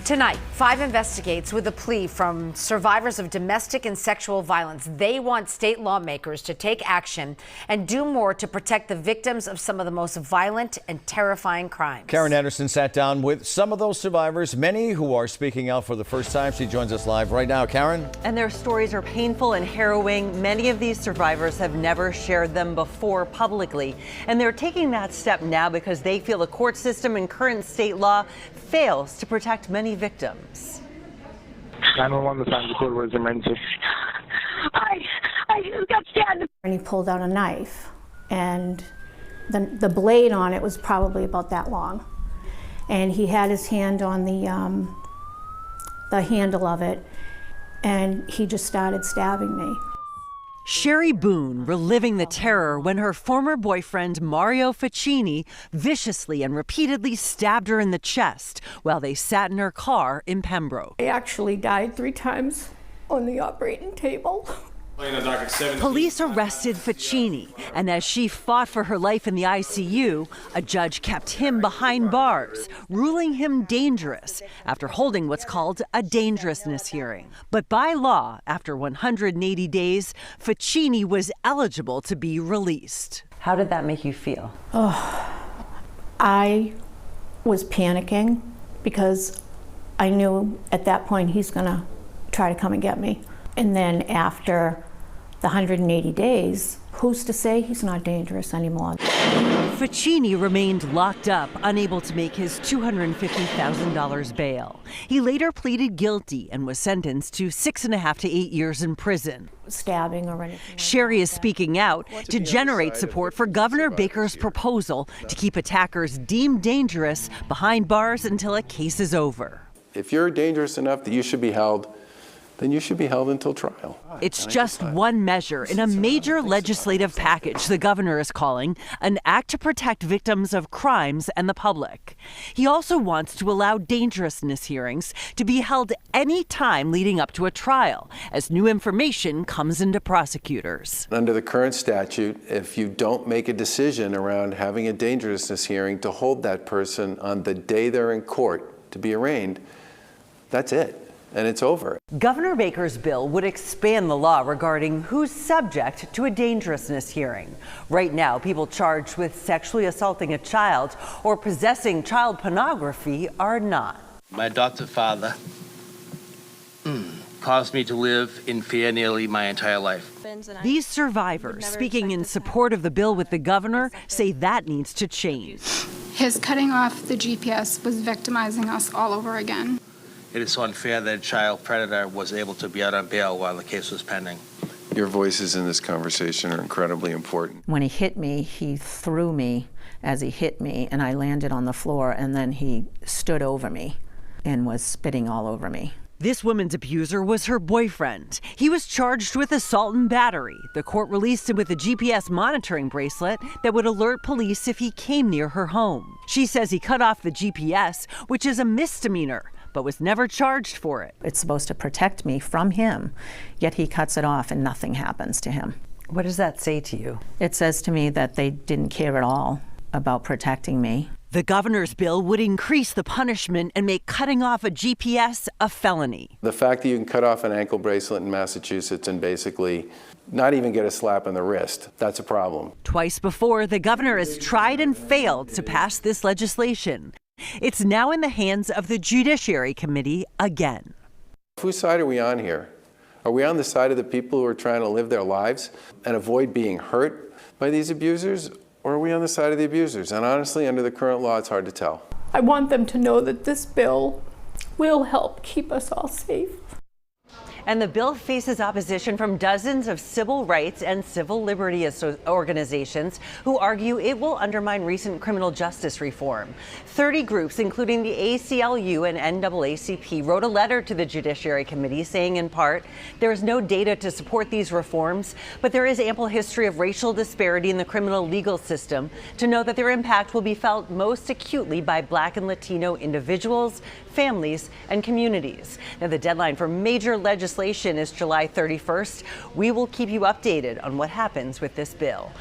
Tonight, 5 investigates with a plea from survivors of domestic and sexual violence. They want state lawmakers to take action and do more to protect the victims of some of the most violent and terrifying crimes. Karen Anderson sat down with some of those survivors, many who are speaking out for the first time. She joins us live right now. Karen? And their stories are painful and harrowing. Many of these survivors have never shared them before publicly. And they're taking that step now because they feel the court system and current state law fails to protect many victims. 911, the sign report was emergency. I got stabbed. And he pulled out a knife, and the blade on it was probably about that long. And he had his hand on the handle of it, and he just started stabbing me. Sherry Boone reliving the terror when her former boyfriend Mario Ficini viciously and repeatedly stabbed her in the chest while they sat in her car in Pembroke. I actually died 3 times on the operating table. Police arrested Ficini, and as she fought for her life in the ICU, a judge kept him behind bars, ruling him dangerous after holding what's called a dangerousness hearing. But by law, after 180 days, Ficini was eligible to be released. How did that make you feel? I was panicking because I knew at that point he's gonna try to come and get me. And then after the 180 days, who's to say he's not dangerous anymore? Ficini remained locked up, unable to make his $250,000 bail. He later pleaded guilty and was sentenced to 6.5 to 8 years in prison. Stabbing or anything. Sherry is speaking out to generate support for Governor Baker's proposal to keep attackers deemed dangerous behind bars until a case is over. If you're dangerous enough that you should be held, then you should be held until trial. It's just one measure in a major legislative package the governor is calling an act to protect victims of crimes and the public. He also wants to allow dangerousness hearings to be held any time leading up to a trial, as new information comes into prosecutors. Under the current statute, if you don't make a decision around having a dangerousness hearing to hold that person on the day they're in court to be arraigned, that's it. And it's over. Governor Baker's bill would expand the law regarding who's subject to a dangerousness hearing. Right now, people charged with sexually assaulting a child or possessing child pornography are not. My adoptive father caused me to live in fear nearly my entire life. These survivors, speaking in support of the bill with the governor, say that needs to change. His cutting off the GPS was victimizing us all over again. It is so unfair that a child predator was able to be out on bail while the case was pending. Your voices in this conversation are incredibly important. When he hit me, he threw me as he hit me, and I landed on the floor, and then he stood over me and was spitting all over me. This woman's abuser was her boyfriend. He was charged with assault and battery. The court released him with a GPS monitoring bracelet that would alert police if he came near her home. She says he cut off the GPS, which is a misdemeanor, but was never charged for it. It's supposed to protect me from him, yet he cuts it off and nothing happens to him. What does that say to you? It says to me that they didn't care at all about protecting me. The governor's bill would increase the punishment and make cutting off a GPS a felony. The fact that you can cut off an ankle bracelet in Massachusetts and basically not even get a slap on the wrist, that's a problem. Twice before, the governor has tried and failed to pass this legislation. It's now in the hands of the Judiciary Committee again. Whose side are we on here? Are we on the side of the people who are trying to live their lives and avoid being hurt by these abusers? Or are we on the side of the abusers? And honestly, under the current law, it's hard to tell. I want them to know that this bill will help keep us all safe. And the bill faces opposition from dozens of civil rights and civil liberty organizations who argue it will undermine recent criminal justice reform. 30 groups, including the ACLU and NAACP, wrote a letter to the Judiciary Committee saying, in part, there is no data to support these reforms, but there is ample history of racial disparity in the criminal legal system to know that their impact will be felt most acutely by Black and Latino individuals, families, and communities. Now, the deadline for major legislation is July 31st. We will keep you updated on what happens with this bill.